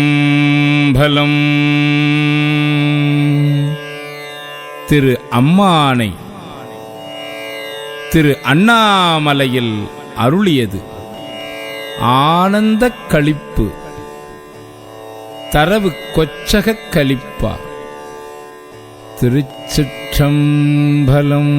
திருச்சிற்றம்பலம். திரு அம்மானை திரு அண்ணாமலையில் அருளியது ஆனந்த களிப்பு. தரவு கொச்சகக் களிப்பா. திருச்சிற்றம்பலம்.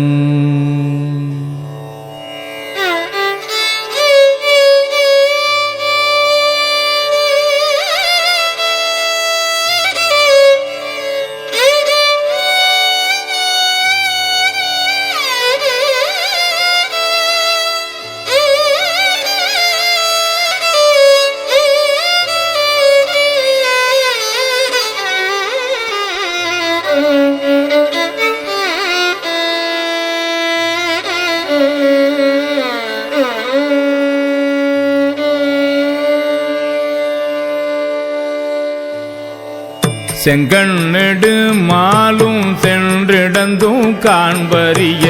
செங்கண்ணெடு மாலும் சென்றிடந்தும் காண்பறிய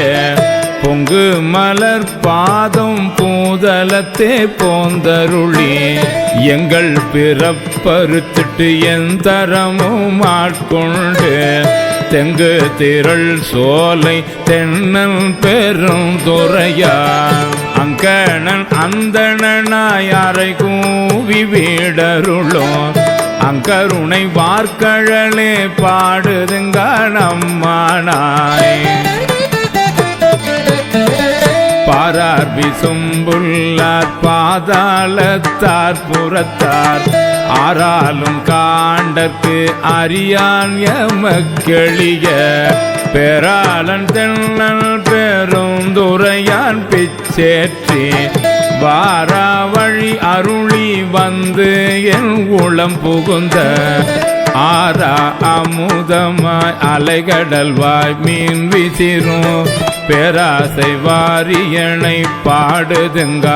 பொங்கு மலர் பாதம் பூதலத்தே போந்தருளி எங்கள் பிறப்பறுத்திட்டு எந்தரமும் ஆட்கொண்டு தெங்கு திரள் சோலை தென்னல் பெரும் துறையா அங்கணன் அந்தணனாய் அறை கூவி வீடருளும் அங்கருணை வார்கழலே பாடுதுங்க நம்மானாய். பாரார் விசும்புள்ளார் பாதாளத்தார் புறத்தார் ஆறாலும் காண்டற்கு அறியான் எமக்கெளிய பெறாளன் தென்னல் பெருந்துரையான் பிச்சேற்றி வாரா வழி அருளி வந்து என் உளம் புகுந்த ஆரா அமுதமாய் அலைகடல்வாய் மீன் விசிறும் பேராசை வாரியனை பாடுதுங்க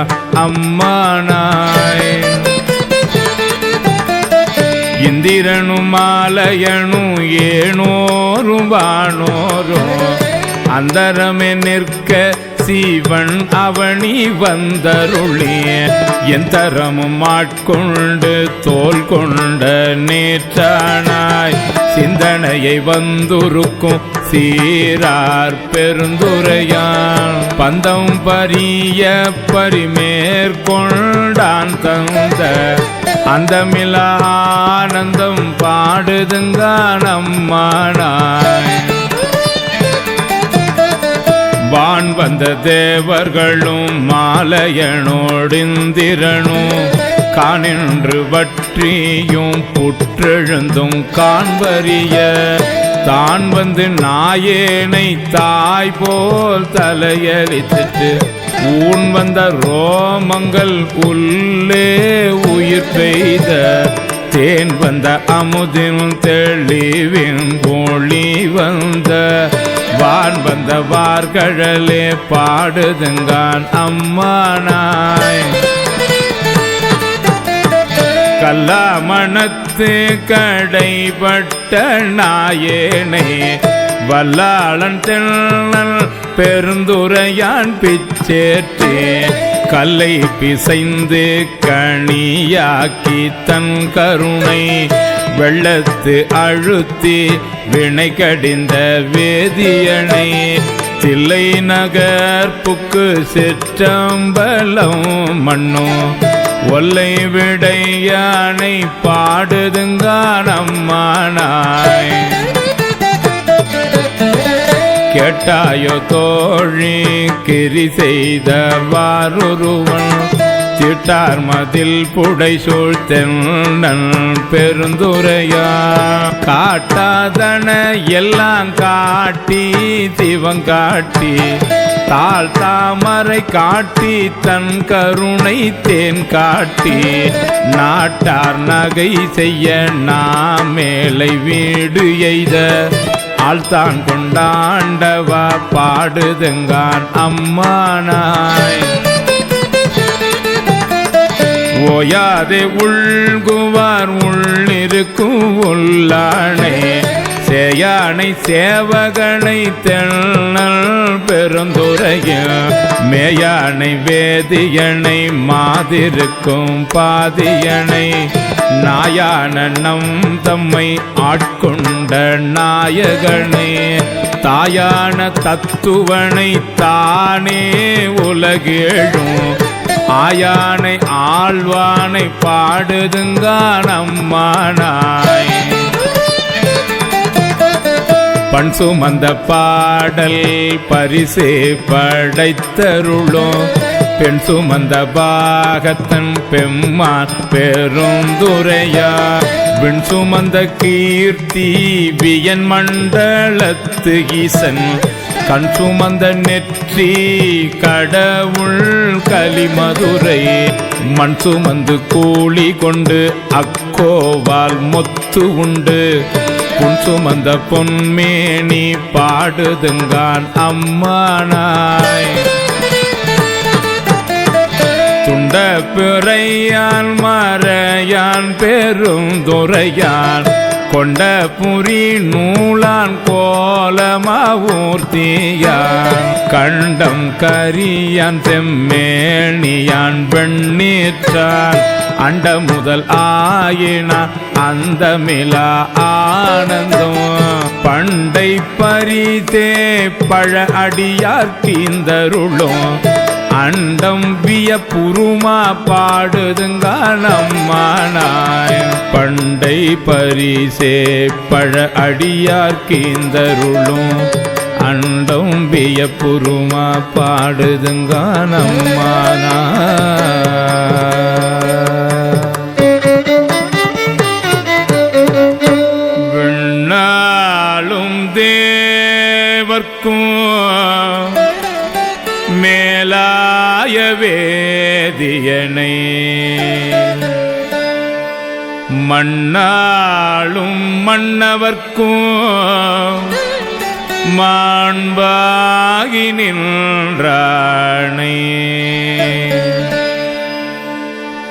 அம்மானாய். இந்திரனும் மாலையனும் ஏனோரும் வானோரும் அந்தரமே நிற்க சீவன் அவனி வந்தருளி எந்தரமும் ஆட்கொண்டு தோல் கொண்ட நேற்றானாய் சிந்தனையை வந்துருக்கும் சீரார் பெருந்துரையான் பந்தம் பரிய பரிமேற்கொண்டான் தந்த அந்தமில ஆனந்தம் பாடுதுங்க நம்மானாய். வான் வந்த தேவர்களும் மாலையனோடிந்திரனும் காணின்று வற்றியும் புற்றெழுந்தும் காண்பறிய தான் வந்து நாயேனை தாய் போல் தலையளித்துட்டு ஊன் வந்த ரோமங்கள் உள்ளே உயிர் பெய்த தேன் வந்த அமுதின் தெளிவின் ஒளி வந்த வான் வந்த வார்கழலே பாடுதுங்கான் அம்மானாய். கல்லாமணத்து கடைபட்ட நாயேனை வல்லாளன் தென்னல் பெருந்துரையான் பிச்சேற்றி கல்லை பிசைந்து கணியாக்கி தன் கருணை வெள்ளத்து அழுத்தி வினை கடிந்த வேதியனை தில்லை நகர்ப்புக்கு சிற்றம்பலம் மண்ணும் ஒல்லை விடையானை பாடுதுங்க நம்மானாய். கேட்டாயோ தோழி கிரி செய்த வாருருவன் திட்டார் மதில் புடை சூழ்த்தென்னன் பெருந்துரையா காட்டாதன எல்லாம் காட்டி சிவங்காட்டி தாழ் தாமரை காட்டி தன் கருணை தேன் காட்டி நாட்டார் நகை செய்ய நாமேலை வீடு எய்த ஆழ்தான் கொண்டாண்டவா பாடுதுங்கான் அம்மானாய். ஓயாதே உள்குவார் உள்ளிருக்கும் உள்ளானே சேயானை சேவகனை தென்னல் பெருந்துரைய மேயானை வேதியனை மாதிருக்கும் பாதியனை நாயான நம் தம்மை ஆட்கொண்ட நாயகனை தாயான தத்துவனை தானே உலகேழும் ஆயானை ஆழ்வானை பாடுதுங்கான் அம்மானாய் பண் சுமந்த பாடல் பரிசே படைத்தருளும் பெண் சுமந்த பாகத்தன் பெம்மான் பெருந்துரையா விண் சுமந்த கீர்த்தி வியன் மண்டலத்து ஈசன் கண் சுமந்த நெற்றி கடவுள் கலிமதுரை மண் சுமந்து கூலி கொண்டு அக்கோவால் மொத்து உண்டு புன் சுமந்த பொன்மேனி பாடுதுங்கான் அம்மானாய் துண்ட பிறையான் மறையான் பெருந்துரையான் கொண்ட புரி நூலான் கோலமாவூர்த்தியான் கண்டம் கரியான் செம்மேணியான் வெண்ணீற்றான் அண்ட முதல் ஆயினா அந்தமிலா ஆனந்தம் பண்டை பரிதே பழ அடியார்க்கீந்தருளும் அண்டம் விய புருமா பாடுதுங்கான் அம்மானாய் பண்டை பரிசே பழ அடியார்க்கீந்தருளும் அண்டம் விய புருமா பாடுதுங்கான் அம்மானாய் விண்ணாளும் தேவர்க்கும் மேலாய வேதியனை மண்ணாளும் மன்னவர்க்கும் மாண்பாகி நின்றானை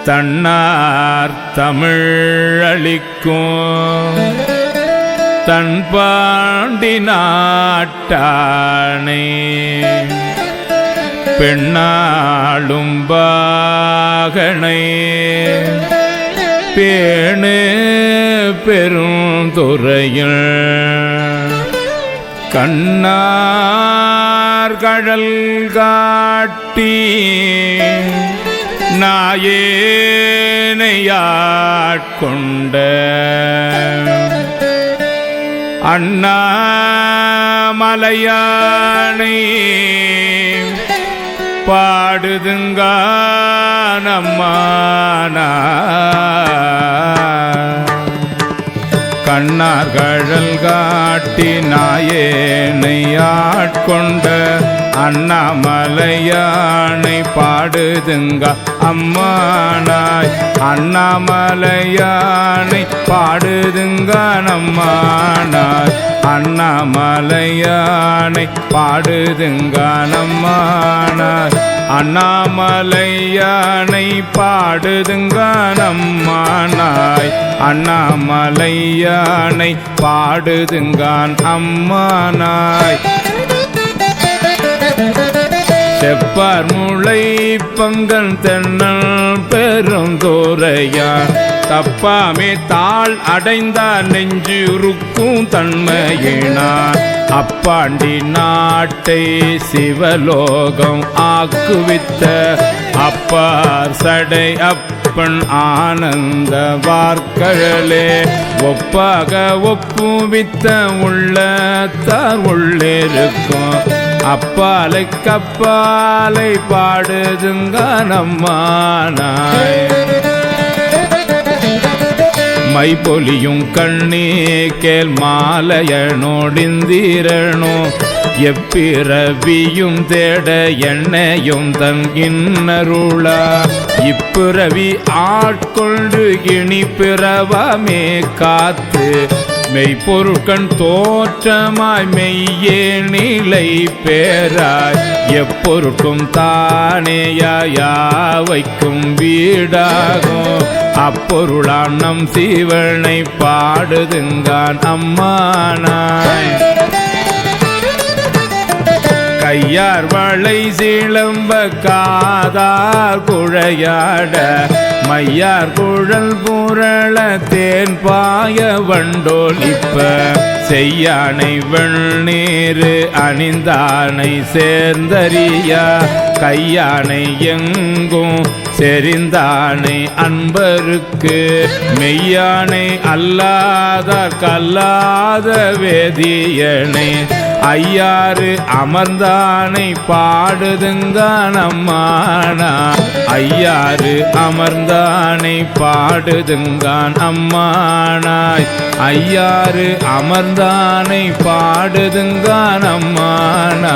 தன்னார் தமிழளிக்கும் தன் பாண்டி நாட்டானை பெண்ணாளும் பாகனை பேணு பெருந்துறையில் கண்ணார் கடல் காட்டி நாயேனையாட்கொண்ட அண்ணாமலையானை பாடுதுங்கான் அம்மானா கண்ணார் கழல் காட்டி நாயேனை ஆட்கொண்ட அண்ணாமலையானை பாடுதுங்க அம்மானாய் அண்ணாமலையானை பாடுதுங்க நம்மானாய் அண்ணாமலையானை பாடுதுங்க நம்மானாய் அண்ணாமலையானை பாடுதுங்க நம்மானாய் அண்ணாமலையானை பாடுதுங்கான் அம்மானாய் செப்பார் முளை பங்கன் தென்னல் பெருந்துரையான் தப்பாமே தாள் அடைந்தார் நெஞ்சுருக்கும் தன்மையினான் அப்பாண்டி நாட்டை சிவலோகம் ஆக்குவித்த அப்பார் சடை அப்பன் ஆனந்த வார்கழலே ஒப்பாக ஒப்புவித்த உள்ளத்தார் உள்ளிருக்கும் அப்பாலை கப்பாலை பாடுதுங்க நம்மானாய் மைபொலியும் கண்ணே கேள் மாலையனோடிந்திரனோ எப்பிறவியும் தேட எண்ணையும் தன் இன்னருளா இப்பிறவி ஆட்கொண்டு இனி பிறவமே காத்து மெய்ப்பொருட்கண் தோற்றமாய் மெய்யே நிலை பேராய் எப்பொருட்கும் தானேயாவைக்கும் வீடாகும் அப்பொருளாம் நம் சிவனை பாடுதுங்கான் அம்மானாய் கையார் வளை சிலம்ப காதார் குழையாட மையார் குழல் புரள தேன் பாய வண்டோலிப்ப செய்யானை வெண்ணீரு அணிந்தானை சேர்ந்தறியா கையானை எங்கும் செறிந்தானை அன்பருக்கு மெய்யானை அல்லாத கல்லாத வேதியனை ஐயாறு அமர்ந்தானை பாடுதுங்கான் அம்மானா ஐயாறு அமர்ந்தானை பாடுதுங்கான் அம்மானாய் ஐயாறு அமர்ந்தானை பாடுதுங்கான் அம்மானா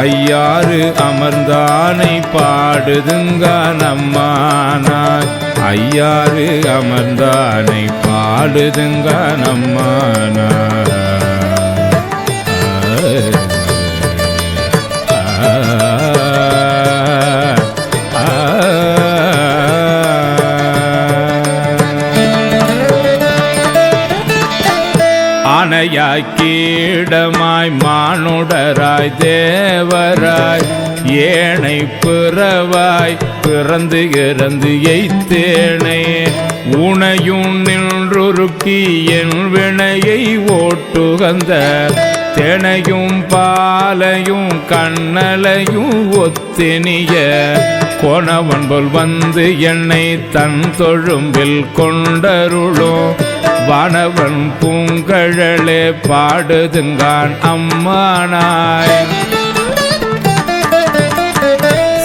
ஐயாறு அமர்ந்தானை பாடுதுங்கான் அம்மானாய் ஐயாறு அமர்ந்தானை பாடுதுங்கான் அம்மானாய் ஆனையாய் கீடமாய் மானுடராய் தேவராய் ஏனை பிறவாய் பிறந்து இறந்து எய்த்தேனே உனையும் நின்றுருக்கி என் வினையை ஓட்டுகந்த தேனையும் பாலையும் கண்ணலையும் ஒத்தினிய கோணவன்போல் வந்து என்னை தன் தொழும்பில் கொண்டருளும் வானவன் பூங்கழலே பாடுதுங்கான் அம்மானாய்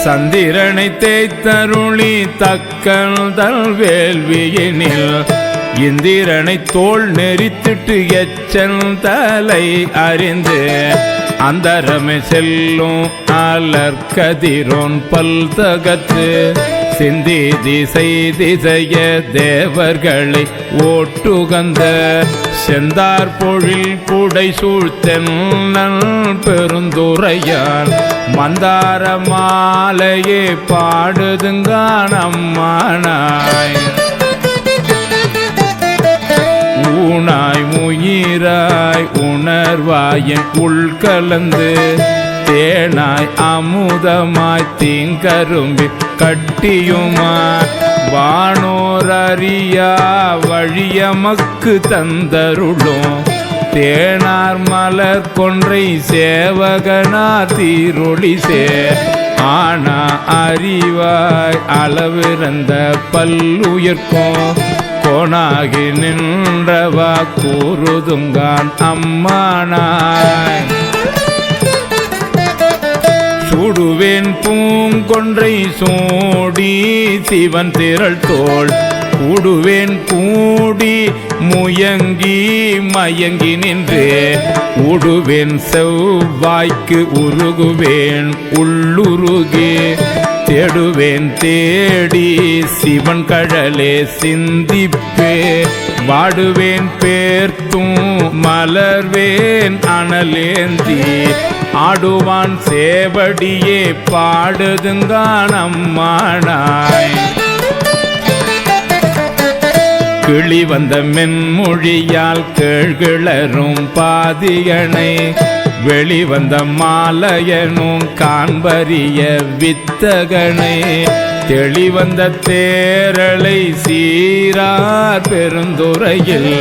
சந்திரனை தேய்த்தருளி தக்கல் வேள்வியினில் இந்திரனை தோள் நெறித்திட்டு எச்சல் தலை அறிந்து அந்தரமே செல்லும் அலர்கதிரோன் பல் தகத்து சிந்தி திசை திசைய தேவர்களை ஓட்டுகந்த செந்தார் பொழில் புடை சூழ்த்தென்னல் பெருந்துரையான் மந்தார மாலையே பாடுதுங்கான் அம்மானாய் ஊனாய் முயிராய் உணர்வாயின் உள்கலந்து தேனாய் அமுதமாய் தீங்கரும்பி கட்டியுமாய் வானோர் அறியா வழியமக்கு தந்தருளும் தேனார் மலர் கொன்றை சேவகனா தீரொளிசே ஆனா அறிவாய் அளவிறந்த பல்லுயிர்க்கும் கோணாகி நின்றவா கூறுதுங்கான் அம்மானாய் சூடுவேன் பூங்கொன்றை சூடி சிவன் திரள் தோள் கூடுவேன் கூடி முயங்கி மயங்கி நின்றே உடுவேன் செவ்வாய்க்கு உருகுவேன் உள்ளுருகே தேடுவேன் தேடி சிவன் கழலே சிந்திப்பே வாடுவேன் பேர்த்தும் மலர்வேன் அனலேந்தி ஆடுவான் சேவடியே பாடுதுங்கான் அம்மானாய் கிளி வந்த மென்மொழியால் கேழ்கிளரும் பாதியனை வெளிவந்த மாலையனும் காண்பரிய வித்தகனை தெளிவந்த தேரலை சீரார் பெருந்துறையில்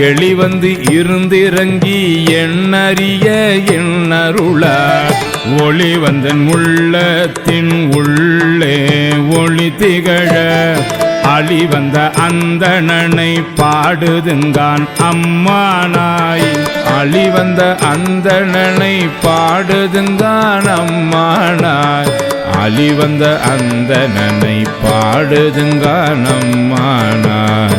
எளிவந்து இருந்திறங்கி எண்ணறிய எண்ணருளா ஒளி வந்தன் உள்ளத்தின் உள்ளே ஒளி திகழ அழிவந்த அந்தணனை பாடுதுங்கான் அம்மானாய் அழிவந்த அந்தணனை பாடுதுங்கான் அம்மானாய் அழிவந்த அந்தணனை பாடுதுங்கான் அம்மானாய்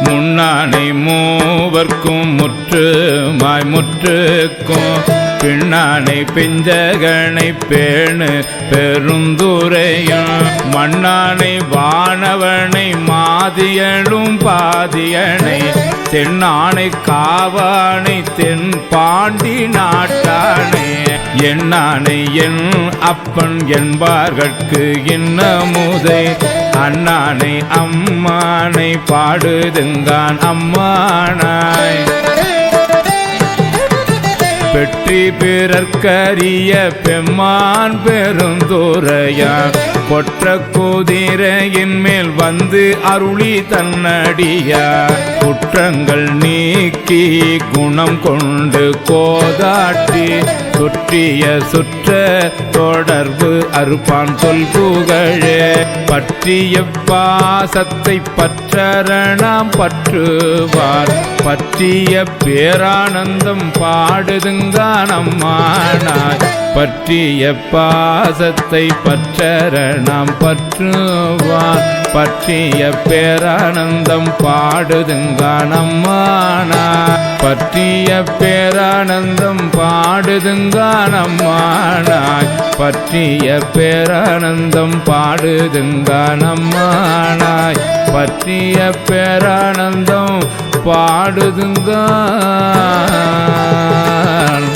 முன்னானை மூவர்க்கும் முற்றுமாய் முற்றுக்கும் பின்னானை பிஞ்சகனை பேணு பெருந்துரையும் மண்ணானை வானவனை மாதியலும் பாதியனை தென்னானை காவானை தென் பாண்டி நாட்டானே என்னானை என் அப்பன் என்பார்கட்கு இன்னமுதை அண்ணானை அம்மானை பாடுதுங்கான் அம்மானாய் பெற்றி பிறர்க்கரிய பெம்மான் பெருந்துரையான் கொற்ற குதிரையின் மேல் வந்து அருளி தன்னடியார் குற்றங்கள் நீக்கி குணம் கொண்டு கோதாட்டி சுற்றிய சுற்ற தொடர்பு அறுப்பான் சொல் புகழே பற்றிய பாசத்தை பற்றரணாம் பற்றுவார் பற்றிய பேரானந்தம் பாடுதுங்கான் அம்மானாய் பற்றிய பாசத்தை பற்றரணாம் பற்றுவார் பற்றிய பேரானந்தம் பாடுதுங்கான் அம்மானாய் பற்றிய பேரானந்தம் பாடுதுங்கான் அம்மானாய் பற்றிய பேரானந்தம் பாடுதுங்கான் அம்மானாய் பற்றிய பேரானந்தம் பாடுதுங்கான்